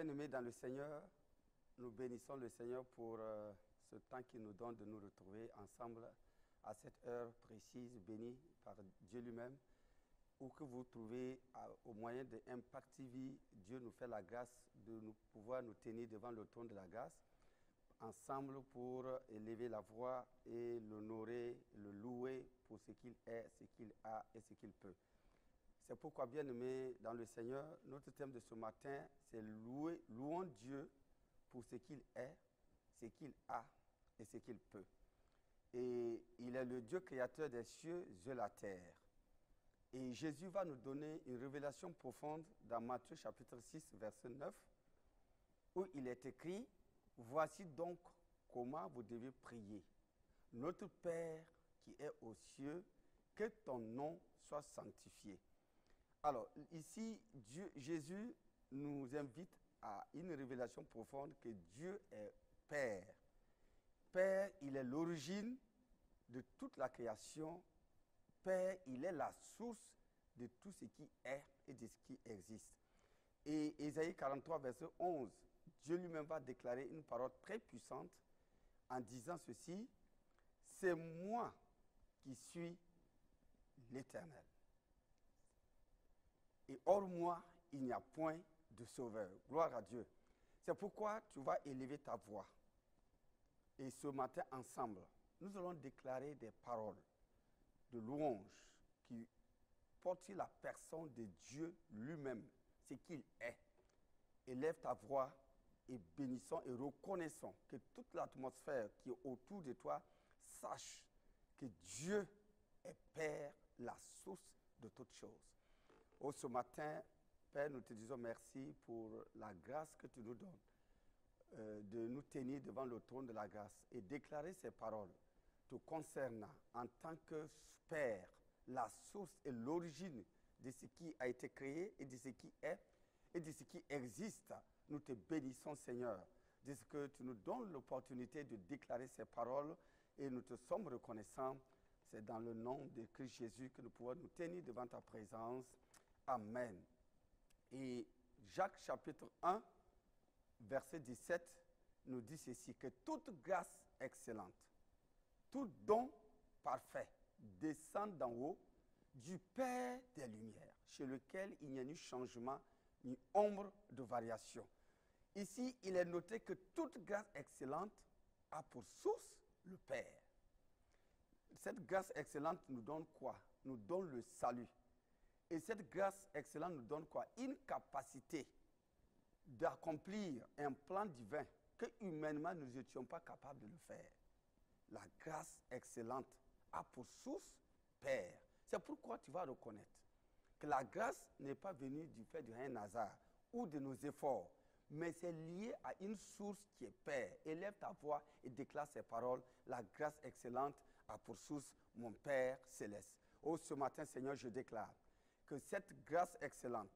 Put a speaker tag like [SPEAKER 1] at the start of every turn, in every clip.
[SPEAKER 1] Bien-aimés dans le Seigneur, nous bénissons le Seigneur pour ce temps qu'il nous donne de nous retrouver ensemble à cette heure précise, bénie par Dieu lui-même. Où que vous trouvez au moyen de Impact TV, Dieu nous fait la grâce de pouvoir nous tenir devant le trône de la grâce, ensemble pour élever la voix et l'honorer, le louer pour ce qu'il est, ce qu'il a et ce qu'il peut. C'est pourquoi, bien-aimés dans le Seigneur, notre thème de ce matin, c'est louons Dieu pour ce qu'il est, ce qu'il a et ce qu'il peut. Et il est le Dieu créateur des cieux et de la terre. Et Jésus va nous donner une révélation profonde dans Matthieu chapitre 6, verset 9, où il est écrit, « Voici donc comment vous devez prier. Notre Père qui est aux cieux, que ton nom soit sanctifié. » Alors, ici, Jésus nous invite à une révélation profonde que Dieu est Père. Père, il est l'origine de toute la création. Père, il est la source de tout ce qui est et de ce qui existe. Et Ésaïe 43, verset 11, Dieu lui-même va déclarer une parole très puissante en disant ceci, « C'est moi qui suis l'Éternel. Et hors moi, il n'y a point de sauveur. » Gloire à Dieu. C'est pourquoi tu vas élever ta voix. Et ce matin, ensemble, nous allons déclarer des paroles de louange qui portent sur la personne de Dieu lui-même, ce qu'il est. Élève ta voix et bénissons et reconnaissons que toute l'atmosphère qui est autour de toi sache que Dieu est Père, la source de toutes choses. Oh, ce matin, Père, nous te disons merci pour la grâce que tu nous donnes de nous tenir devant le trône de la grâce et déclarer ces paroles te concernant en tant que Père, la source et l'origine de ce qui a été créé et de ce qui est et de ce qui existe. Nous te bénissons, Seigneur, de ce que tu nous donnes l'opportunité de déclarer ces paroles et nous te sommes reconnaissants. C'est dans le nom de Christ Jésus que nous pouvons nous tenir devant ta présence. Amen. Et Jacques chapitre 1, verset 17, nous dit ceci, que toute grâce excellente, tout don parfait descend d'en haut du Père des Lumières, chez lequel il n'y a ni changement, ni ombre de variation. Ici, il est noté que toute grâce excellente a pour source le Père. Cette grâce excellente nous donne quoi? Nous donne le salut. Et cette grâce excellente nous donne quoi? Une capacité d'accomplir un plan divin que humainement nous n'étions pas capables de le faire. La grâce excellente a pour source Père. C'est pourquoi tu vas reconnaître que la grâce n'est pas venue du fait d'un hasard ou de nos efforts, mais c'est lié à une source qui est Père. Élève ta voix et déclare ces paroles. La grâce excellente a pour source mon Père céleste. Oh, ce matin, Seigneur, je déclare que cette grâce excellente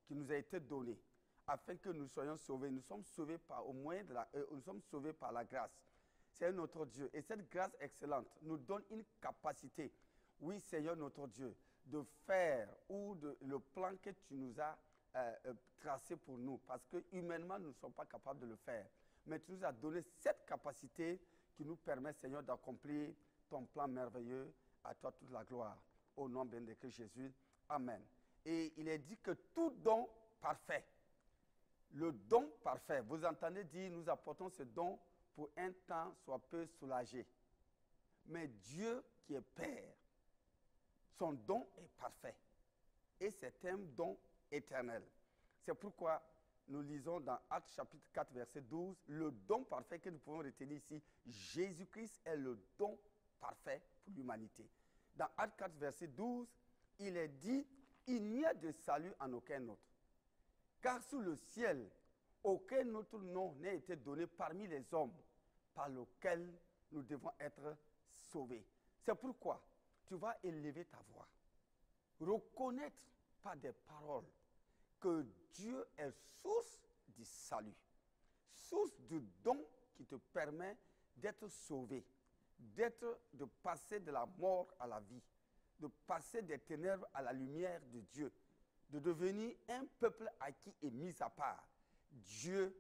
[SPEAKER 1] qui nous a été donnée, afin que nous soyons sauvés, nous sommes sauvés par, au moyen de nous sommes sauvés par la grâce. C'est notre Dieu. Et cette grâce excellente nous donne une capacité, oui Seigneur notre Dieu, de faire le plan que tu nous as tracé pour nous. Parce que humainement, nous ne sommes pas capables de le faire. Mais tu nous as donné cette capacité qui nous permet, Seigneur, d'accomplir ton plan merveilleux. À toi toute la gloire. Au nom bien de Christ Jésus. Amen. Et il est dit que tout don parfait, le don parfait, vous entendez dire, nous apportons ce don pour un temps soit peu soulagé. Mais Dieu qui est Père, son don est parfait. Et c'est un don éternel. C'est pourquoi nous lisons dans Actes chapitre 4, verset 12, le don parfait que nous pouvons retenir ici, Jésus-Christ est le don parfait pour l'humanité. Dans Actes 4, verset 12, il est dit, il n'y a de salut en aucun autre. Car sous le ciel, aucun autre nom n'a été donné parmi les hommes par lequel nous devons être sauvés. C'est pourquoi tu vas élever ta voix. Reconnaître par des paroles que Dieu est source du salut. Source du don qui te permet d'être sauvé. De passer de la mort à la vie. De passer des ténèbres à la lumière de Dieu. De devenir un peuple acquis et mis à part. Dieu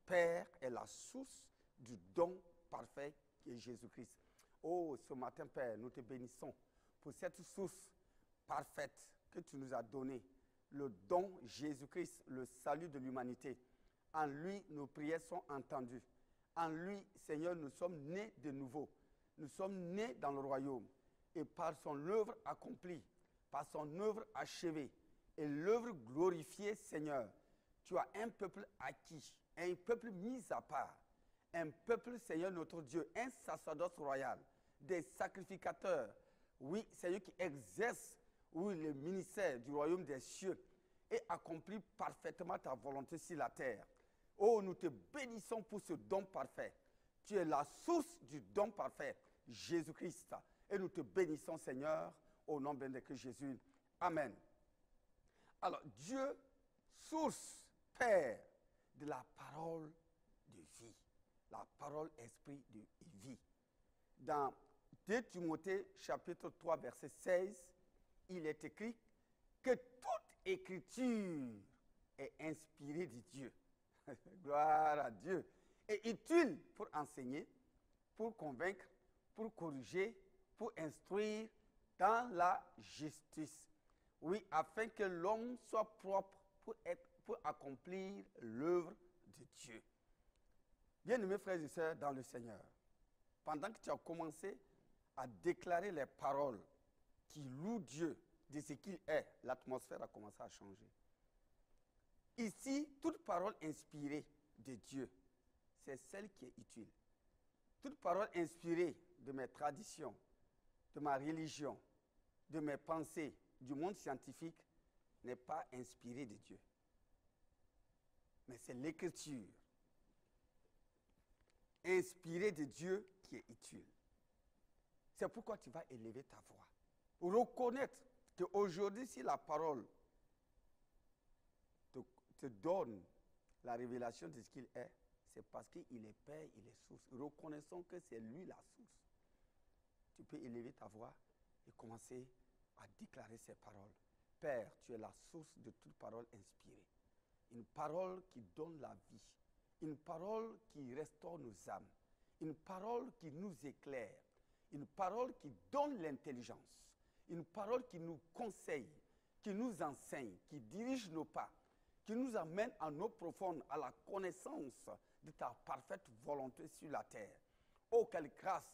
[SPEAKER 1] Père est la source du don parfait qui est Jésus-Christ. Oh, ce matin, Père, nous te bénissons pour cette source parfaite que tu nous as donnée, le don Jésus-Christ, le salut de l'humanité. En lui, nos prières sont entendues. En lui, Seigneur, nous sommes nés de nouveau. Nous sommes nés dans le royaume. Et par son œuvre accomplie, par son œuvre achevée, et l'œuvre glorifiée, Seigneur, tu as un peuple acquis, un peuple mis à part, un peuple, Seigneur notre Dieu, un sacerdoce royal, des sacrificateurs, oui, Seigneur, qui exercent, oui, le ministère du royaume des cieux et accomplit parfaitement ta volonté sur la terre. Oh, nous te bénissons pour ce don parfait. Tu es la source du don parfait, Jésus-Christ. Et nous te bénissons, Seigneur, au nom de Jésus. Amen. Alors, Dieu, source, Père de la parole de vie, la parole esprit de vie. Dans 2 Timothée chapitre 3, verset 16, il est écrit que toute écriture est inspirée de Dieu. Gloire à Dieu. Et utile pour enseigner, pour convaincre, pour corriger, pour instruire dans la justice. Oui, afin que l'homme soit propre pour accomplir l'œuvre de Dieu. Bien-aimés frères et sœurs dans le Seigneur, pendant que tu as commencé à déclarer les paroles qui louent Dieu de ce qu'il est, l'atmosphère a commencé à changer. Ici, toute parole inspirée de Dieu, c'est celle qui est utile. Toute parole inspirée de mes traditions, de ma religion, de mes pensées, du monde scientifique, n'est pas inspirée de Dieu. Mais c'est l'écriture inspirée de Dieu qui est utile. C'est pourquoi tu vas élever ta voix. Reconnaître qu'aujourd'hui, si la parole te donne la révélation de ce qu'il est, c'est parce qu'il est Père, il est source. Reconnaissons que c'est lui la source. Tu peux élever ta voix et commencer à déclarer ces paroles. Père, tu es la source de toute parole inspirée. Une parole qui donne la vie. Une parole qui restaure nos âmes. Une parole qui nous éclaire. Une parole qui donne l'intelligence. Une parole qui nous conseille, qui nous enseigne, qui dirige nos pas, qui nous amène en eau profonde à la connaissance de ta parfaite volonté sur la terre. Oh, quelle grâce!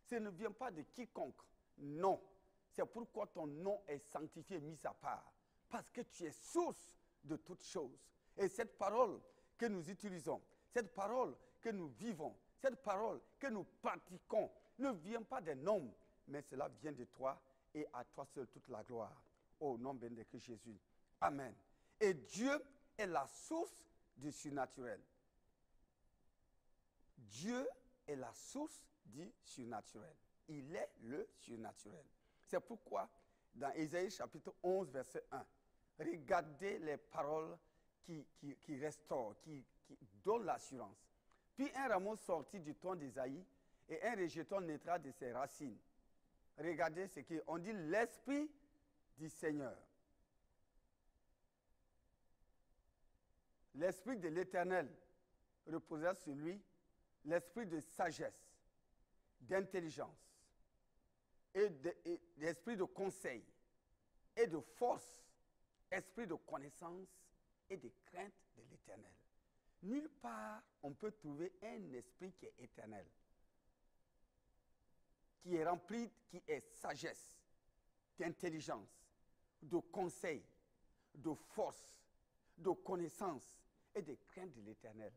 [SPEAKER 1] Ce ne vient pas de quiconque. Non. C'est pourquoi ton nom est sanctifié, mis à part. Parce que tu es source de toutes choses. Et cette parole que nous utilisons, cette parole que nous vivons, cette parole que nous pratiquons, ne vient pas d'un homme, mais cela vient de toi et à toi seul toute la gloire. Au nom de Jésus. Amen. Et Dieu est la source du surnaturel. Dieu est la source du surnaturel. Il est le surnaturel. C'est pourquoi, dans Ésaïe chapitre 11, verset 1, regardez les paroles qui restaurent, qui donnent l'assurance. Puis un rameau sortit du tronc d'Ésaïe et un rejeton naîtra de ses racines. Regardez ce qu'on dit, l'Esprit du Seigneur. L'Esprit de l'Éternel reposera sur lui, l'Esprit de sagesse, d'intelligence, et l'Esprit de conseil, et de force, esprit de connaissance et de crainte de l'Éternel. Nulle part on peut trouver un esprit qui est éternel, qui est rempli, qui est sagesse, d'intelligence, de conseil, de force, de connaissance et de crainte de l'Éternel.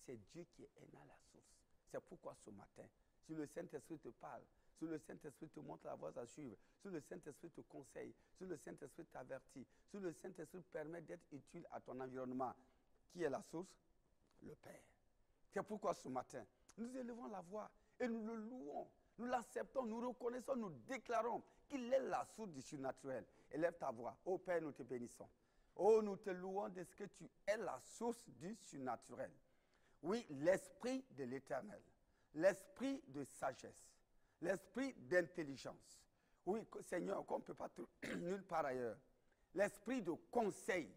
[SPEAKER 1] C'est Dieu qui est à la source. C'est pourquoi ce matin, si le Saint-Esprit te parle, si le Saint-Esprit te montre la voie à suivre, si le Saint-Esprit te conseille, si le Saint-Esprit t'avertit, si le Saint-Esprit permet d'être utile à ton environnement, qui est la source? Le Père. C'est pourquoi ce matin, nous élevons la voix et nous le louons. Nous l'acceptons, nous reconnaissons, nous déclarons qu'il est la source du surnaturel. Élève ta voix. Ô Père, nous te bénissons. Oh, nous te louons de ce que tu es la source du surnaturel. Oui, l'esprit de l'Éternel, l'esprit de sagesse, l'esprit d'intelligence. Oui, Seigneur, qu'on ne peut pas nulle part ailleurs. L'esprit de conseil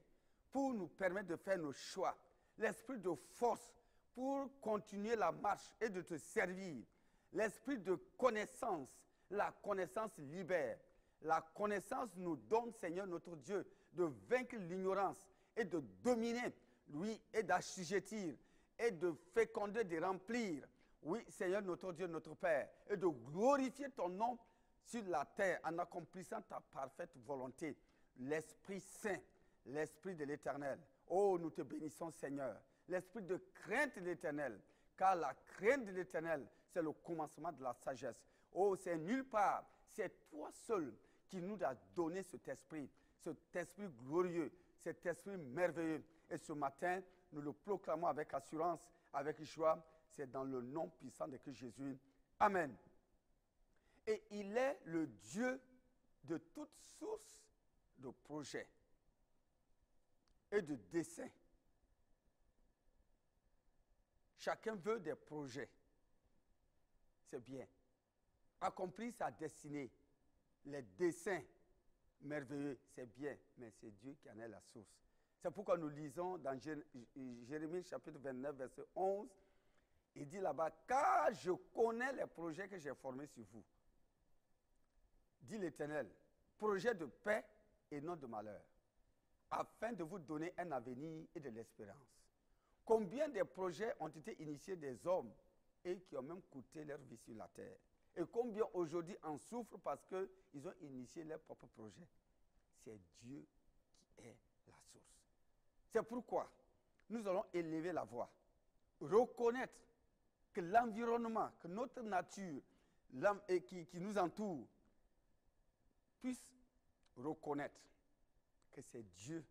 [SPEAKER 1] pour nous permettre de faire nos choix, l'esprit de force pour continuer la marche et de te servir, l'esprit de connaissance. La connaissance libère. La connaissance nous donne, Seigneur notre Dieu, de vaincre l'ignorance et de dominer, oui, et d'assujettir, et de féconder, de remplir, oui, Seigneur notre Dieu, notre Père, et de glorifier ton nom sur la terre en accomplissant ta parfaite volonté. L'Esprit Saint, l'Esprit de l'Éternel. Oh, nous te bénissons, Seigneur. L'Esprit de crainte de l'Éternel, car la crainte de l'Éternel, c'est le commencement de la sagesse. Oh, c'est nulle part, c'est toi seul qui nous as donné cet esprit glorieux, cet esprit merveilleux. Et ce matin, nous le proclamons avec assurance, avec joie. C'est dans le nom puissant de Christ Jésus. Amen. Et il est le Dieu de toute source de projets et de desseins. Chacun veut des projets. C'est bien. Accomplir sa destinée, les desseins merveilleux, c'est bien, mais c'est Dieu qui en est la source. C'est pourquoi nous lisons dans Jérémie chapitre 29, verset 11, il dit là-bas, « Car je connais les projets que j'ai formés sur vous, dit l'Éternel, projets de paix et non de malheur, afin de vous donner un avenir et de l'espérance. » Combien de projets ont été initiés des hommes et qui ont même coûté leur vie sur la terre? Et combien aujourd'hui en souffrent parce qu'ils ont initié leurs propres projets? C'est Dieu qui est la source. C'est pourquoi nous allons élever la voix, reconnaître que l'environnement, que notre nature qui nous entoure puisse reconnaître que c'est Dieu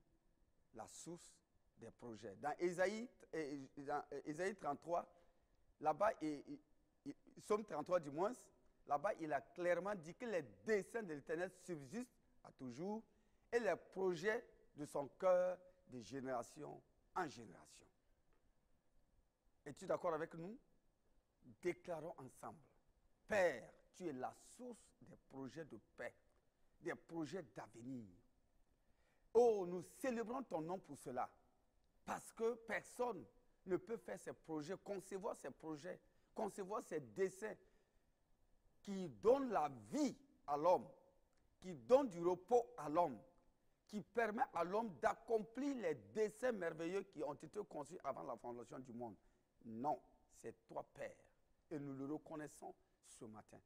[SPEAKER 1] la source des projets. Dans Ésaïe 33, là-bas, Psaume 33 du moins, là-bas, il a clairement dit que les desseins de l'Éternel subsistent à toujours et les projets de son cœur de génération en génération. Es-tu d'accord avec nous? Déclarons ensemble. Père, tu es la source des projets de paix, des projets d'avenir. Oh, nous célébrons ton nom pour cela, parce que personne ne peut faire ces projets, concevoir ces desseins qui donnent la vie à l'homme, qui donnent du repos à l'homme, qui permet à l'homme d'accomplir les desseins merveilleux qui ont été conçus avant la fondation du monde. Non, c'est toi, Père. Et nous le reconnaissons ce matin.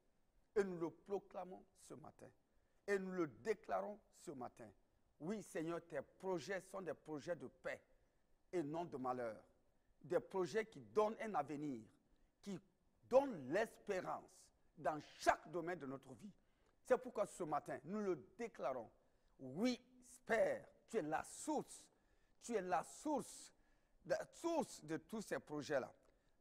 [SPEAKER 1] Et nous le proclamons ce matin. Et nous le déclarons ce matin. Oui, Seigneur, tes projets sont des projets de paix et non de malheur. Des projets qui donnent un avenir, qui donnent l'espérance dans chaque domaine de notre vie. C'est pourquoi ce matin, nous le déclarons. Oui, Père, tu es la source. Tu es la source de tous ces projets-là,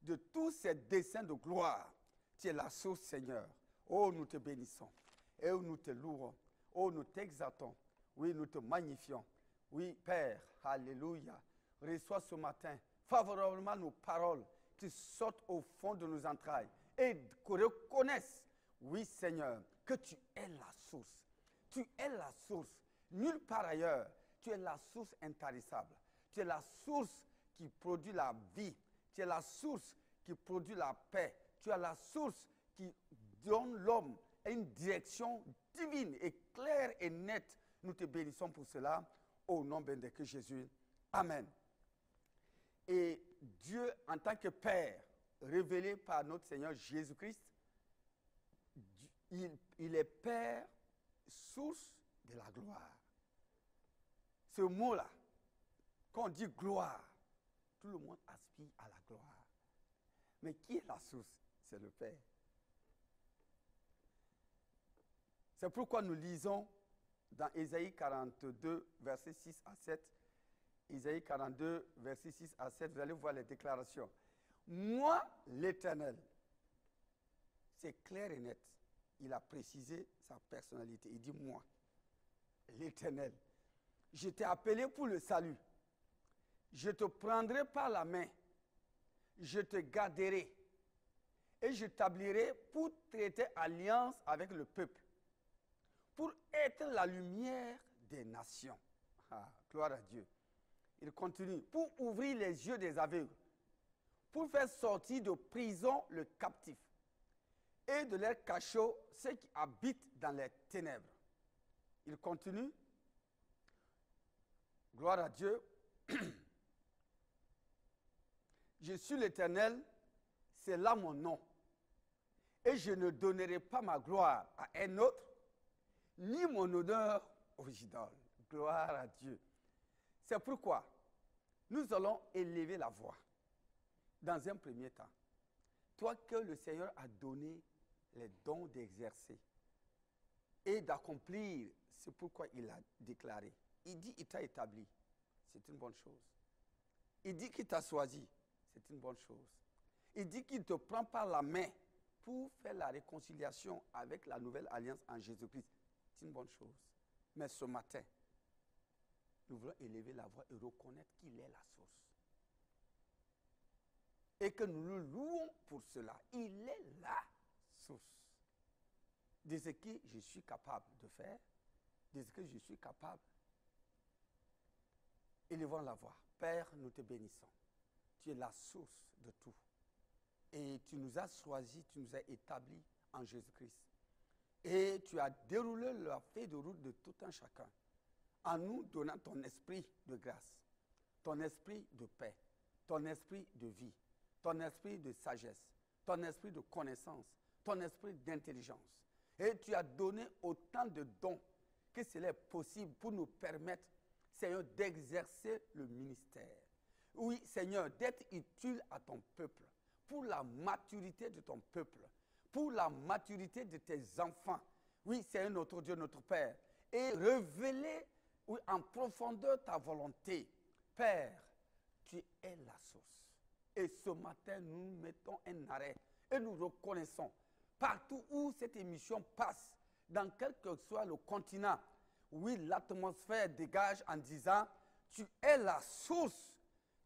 [SPEAKER 1] de tous ces desseins de gloire. Tu es la source, Seigneur. Oh, nous te bénissons. Et nous te louons. Oh, nous t'exaltons. Oui, nous te magnifions. Oui, Père, alléluia. Reçois ce matin favorablement nos paroles qui sortent au fond de nos entrailles et qu'on reconnaisse, oui, Seigneur, que tu es la source. Tu es la source. Nulle part ailleurs. Tu es la source intarissable. Tu es la source qui produit la vie. Tu es la source qui produit la paix. Tu es la source qui donne l'homme une direction divine et claire et nette. Nous te bénissons pour cela, au nom de Jésus. Amen. Et Dieu, en tant que Père, révélé par notre Seigneur Jésus-Christ, il est Père, source de la gloire. Ce mot-là, quand on dit gloire, tout le monde aspire à la gloire. Mais qui est la source? C'est le Père. C'est pourquoi nous lisons dans Ésaïe 42, versets 6 à 7. Ésaïe 42, versets 6 à 7, vous allez voir les déclarations. Moi, l'Éternel, c'est clair et net. Il a précisé sa personnalité. Il dit moi, l'Éternel. Je t'ai appelé pour le salut. Je te prendrai par la main. Je te garderai. Et je t'établirai pour traiter alliance avec le peuple. Pour être la lumière des nations. Ah, gloire à Dieu. il continue, pour ouvrir les yeux des aveugles, pour faire sortir de prison le captif et de leur cachot ceux qui habitent dans les ténèbres. Il continue, gloire à Dieu, je suis l'Éternel, c'est là mon nom, et je ne donnerai pas ma gloire à un autre, ni mon honneur aux idoles. Gloire à Dieu. C'est pourquoi nous allons élever la voix dans un premier temps. Toi que le Seigneur a donné les dons d'exercer et d'accomplir, c'est pourquoi il a déclaré. Il dit qu'il t'a établi, c'est une bonne chose. Il dit qu'il t'a choisi, c'est une bonne chose. Il dit qu'il te prend par la main pour faire la réconciliation avec la nouvelle alliance en Jésus-Christ. C'est une bonne chose. Mais ce matin, nous voulons élever la voix et reconnaître qu'il est la source. Et que nous le louons pour cela. Il est la source de ce que je suis capable de faire, de ce que je suis capable. Élevons la voix. Père, nous te bénissons. Tu es la source de tout. Et tu nous as choisis, tu nous as établis en Jésus-Christ. Et tu as déroulé la feuille de route de tout un chacun, en nous donnant ton esprit de grâce, ton esprit de paix, ton esprit de vie, ton esprit de sagesse, ton esprit de connaissance, ton esprit d'intelligence. Et tu as donné autant de dons que cela est possible pour nous permettre, Seigneur, d'exercer le ministère. Oui, Seigneur, d'être utile à ton peuple, pour la maturité de ton peuple, pour la maturité de tes enfants. Oui, Seigneur, notre Dieu, notre Père. Et révéler oui, en profondeur ta volonté. Père, tu es la source. Et ce matin, nous mettons un arrêt et nous reconnaissons partout où cette émission passe, dans quel que soit le continent, oui, l'atmosphère dégage en disant, tu es la source,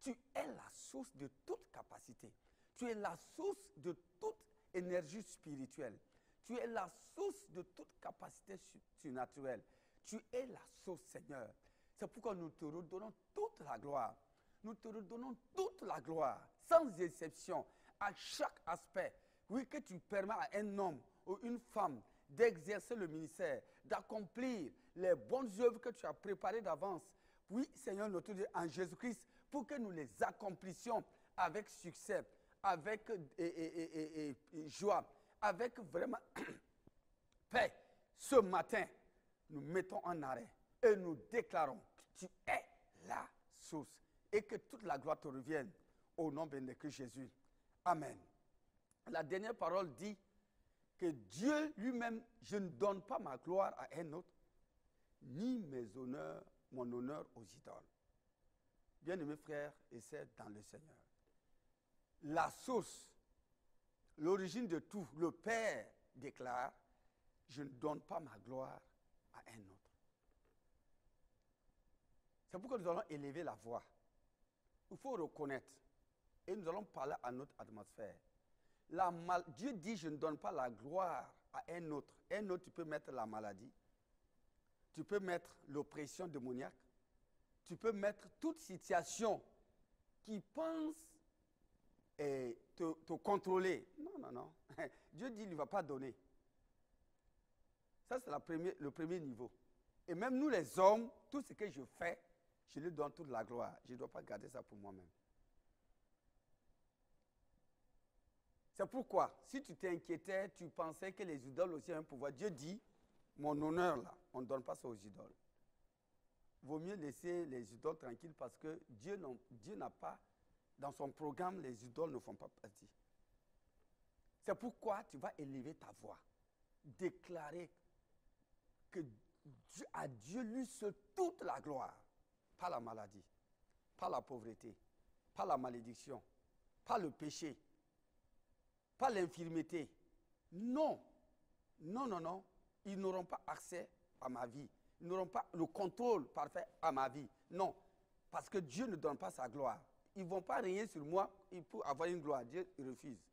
[SPEAKER 1] tu es la source de toute capacité. Tu es la source de toute énergie spirituelle. Tu es la source de toute capacité surnaturelle. Tu es la source, Seigneur. C'est pourquoi nous te redonnons toute la gloire. Nous te redonnons toute la gloire, sans exception, à chaque aspect. Oui, que tu permets à un homme ou une femme d'exercer le ministère, d'accomplir les bonnes œuvres que tu as préparées d'avance. Oui, Seigneur, notre Dieu, en Jésus-Christ, pour que nous les accomplissions avec succès, avec joie, avec vraiment paix. Ce matin, nous mettons en arrêt et nous déclarons que tu es la source et que toute la gloire te revienne au nom de Christ Jésus. Amen. La dernière parole dit que Dieu lui-même, je ne donne pas ma gloire à un autre, ni mon honneur aux idoles. Bien-aimés frères et sœurs dans le Seigneur, la source, l'origine de tout, le Père déclare, je ne donne pas ma gloire à un autre. C'est pourquoi nous allons élever la voix. Il faut reconnaître, et nous allons parler à notre atmosphère. Dieu dit, je ne donne pas la gloire à un autre. Un autre, tu peux mettre la maladie, tu peux mettre l'oppression démoniaque, tu peux mettre toute situation qui pense te contrôler. Non, non, non. Dieu dit, il ne va pas donner. Ça, c'est le premier niveau. Et même nous, les hommes, tout ce que je fais, je lui donne toute la gloire. Je ne dois pas garder ça pour moi-même. C'est pourquoi, si tu t'inquiétais, tu pensais que les idoles aussi ont un pouvoir, Dieu dit, mon honneur là, on ne donne pas ça aux idoles. Vaut mieux laisser les idoles tranquilles parce que Dieu n'a pas, dans son programme, les idoles ne font pas partie. C'est pourquoi tu vas élever ta voix, déclarer que à Dieu lui seul toute la gloire, pas la maladie, pas la pauvreté, pas la malédiction, pas le péché, pas l'infirmité. Non, non, non, non, ils n'auront pas accès à ma vie. Ils n'auront pas le contrôle parfait à ma vie. Non, parce que Dieu ne donne pas sa gloire. Ils ne vont pas régner sur moi pour avoir une gloire. Dieu refuse.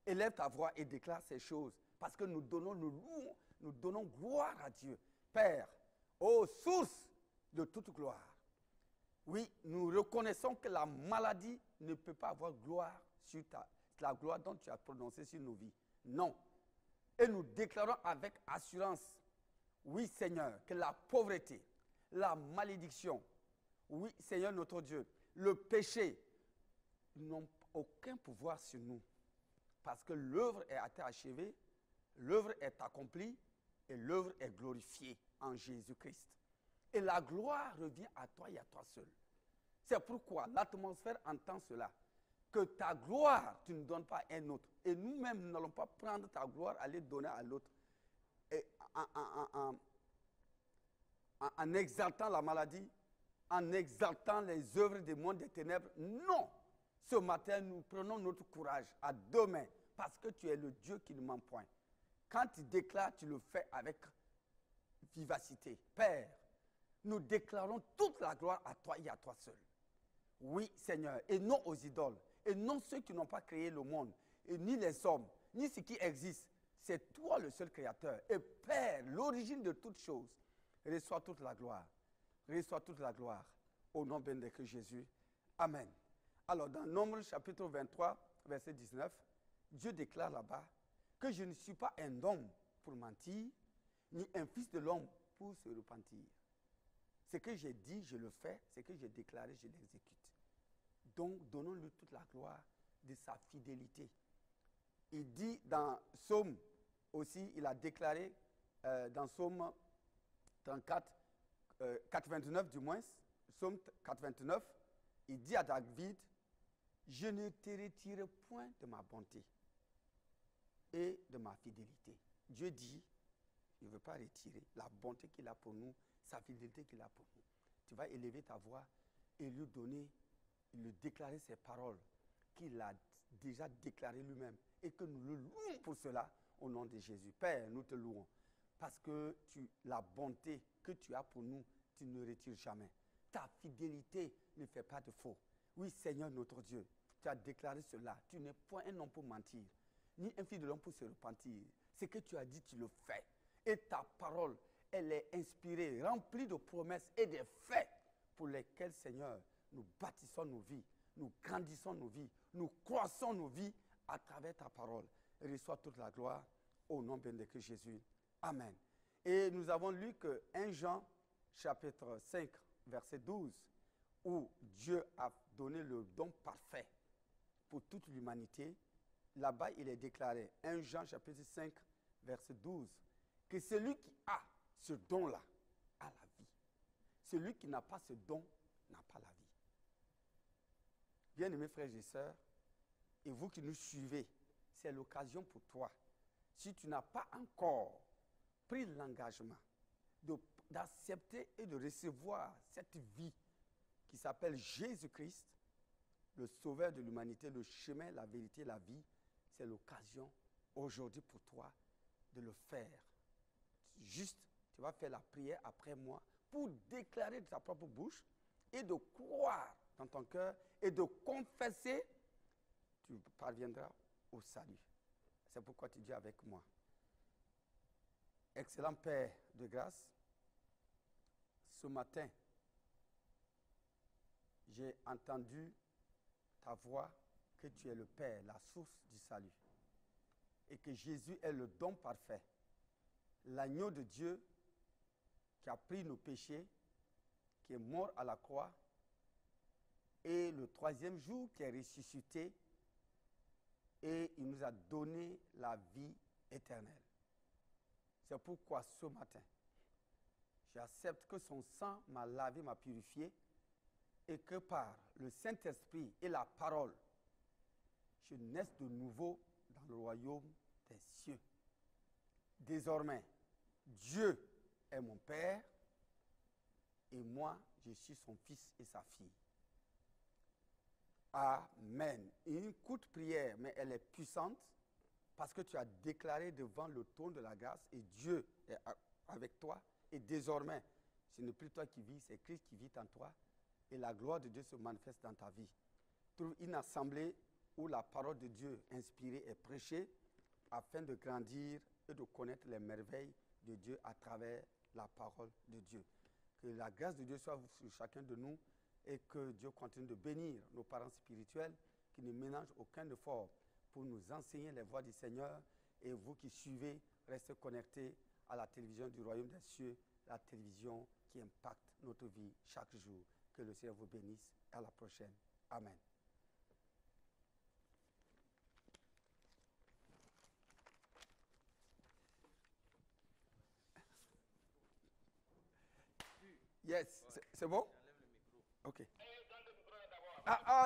[SPEAKER 1] Élève ta voix et déclare ces choses. Parce que nous donnons gloire à Dieu. Père, ô source de toute gloire, Oui, nous reconnaissons que la maladie ne peut pas avoir gloire sur la gloire dont tu as prononcé sur nos vies. Non. Et nous déclarons avec assurance, oui Seigneur, que la pauvreté, la malédiction, oui Seigneur notre Dieu, le péché n'ont aucun pouvoir sur nous. Parce que l'œuvre est achevée, l'œuvre est accomplie et l'œuvre est glorifiée en Jésus-Christ. Et la gloire revient à toi et à toi seul. C'est pourquoi l'atmosphère entend cela. Que ta gloire, tu ne donnes pas à un autre. Et nous-mêmes, nous n'allons pas prendre ta gloire, aller donner à l'autre. Et en exaltant la maladie, en exaltant les œuvres du monde des ténèbres. Non! Ce matin, nous prenons notre courage à deux mains parce que tu es le Dieu qui ne ment point. Quand tu déclares, tu le fais avec vivacité. Père, nous déclarons toute la gloire à toi et à toi seul. Oui, Seigneur, et non aux idoles, et non ceux qui n'ont pas créé le monde, et ni les hommes, ni ce qui existe. C'est toi le seul créateur. Et Père, l'origine de toutes choses, reçois toute la gloire. Reçois toute la gloire. Au nom de Jésus. Amen. Alors, dans Nombre chapitre 23, verset 19, Dieu déclare là-bas que je ne suis pas un homme pour mentir, ni un fils de l'homme pour se repentir. Ce que j'ai dit, je le fais. Ce que j'ai déclaré, je l'exécute. Donc, donnons-lui toute la gloire de sa fidélité. Il dit dans Psaume aussi, il a déclaré dans Psaume 34, 89 du moins, Psaume 89, il dit à David, je ne te retire point de ma bonté et de ma fidélité. Dieu dit, il ne veut pas retirer la bonté qu'il a pour nous, sa fidélité qu'il a pour nous. Tu vas élever ta voix et lui donner, lui déclarer ces paroles qu'il a déjà déclarées lui-même et que nous le louons pour cela au nom de Jésus. Père, nous te louons parce que la bonté que tu as pour nous, tu ne retires jamais. Ta fidélité ne fait pas de faux. Oui, Seigneur notre Dieu, tu as déclaré cela. Tu n'es point un homme pour mentir, ni un fils de l'homme pour se repentir. Ce que tu as dit, tu le fais. Et ta parole, elle est inspirée, remplie de promesses et de faits pour lesquels, Seigneur, nous bâtissons nos vies, nous grandissons nos vies, nous croissons nos vies à travers ta parole. Reçois toute la gloire au nom de Jésus. Amen. Et nous avons lu que 1 Jean, chapitre 5, verset 12, où Dieu a donné le don parfait pour toute l'humanité. Là-bas, il est déclaré, 1 Jean, chapitre 5, verset 12, que celui qui a ce don-là a la vie. Celui qui n'a pas ce don n'a pas la vie. Bien-aimés frères et sœurs, et vous qui nous suivez, c'est l'occasion pour toi, si tu n'as pas encore pris l'engagement d'accepter et de recevoir cette vie qui s'appelle Jésus-Christ, le sauveur de l'humanité, le chemin, la vérité, la vie, c'est l'occasion aujourd'hui pour toi de le faire. Juste, tu vas faire la prière après moi pour déclarer de ta propre bouche et de croire dans ton cœur et de confesser, tu parviendras au salut. C'est pourquoi tu dis avec moi. Excellent Père de grâce, ce matin, j'ai entendu ta voix que tu es le Père, la source du salut. Et que Jésus est le don parfait, l'agneau de Dieu qui a pris nos péchés, qui est mort à la croix, et le troisième jour qui est ressuscité, et il nous a donné la vie éternelle. C'est pourquoi ce matin, j'accepte que son sang m'a lavé, m'a purifié, et que par le Saint-Esprit et la parole, je naisse de nouveau dans le royaume des cieux. Désormais, Dieu est mon Père et moi, je suis son fils et sa fille. Amen. Une courte prière, mais elle est puissante parce que tu as déclaré devant le trône de la grâce et Dieu est avec toi. Et désormais, ce n'est plus toi qui vis, c'est Christ qui vit en toi et la gloire de Dieu se manifeste dans ta vie. Trouve une assemblée où la parole de Dieu inspirée est prêchée afin de grandir et de connaître les merveilles de Dieu à travers la parole de Dieu. Que la grâce de Dieu soit sur chacun de nous et que Dieu continue de bénir nos parents spirituels qui ne ménagent aucun effort pour nous enseigner les voies du Seigneur. Et vous qui suivez, restez connectés à la télévision du Royaume des Cieux, la télévision qui impacte notre vie chaque jour. Que le Seigneur vous bénisse. À la prochaine. Amen. Yes, c'est bon? Ok.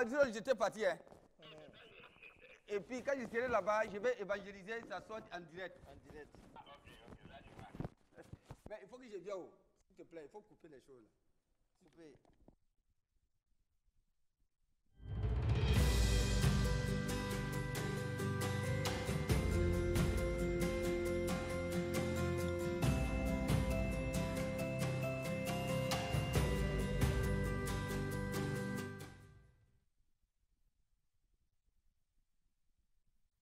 [SPEAKER 1] Disons, j'étais parti. Hein. Et puis quand je serai là-bas, je vais évangéliser, ça sort en direct.
[SPEAKER 2] En direct.
[SPEAKER 1] Mais il faut que je vienne. S'il te plaît, il faut couper les choses. Là.
[SPEAKER 2] Couper.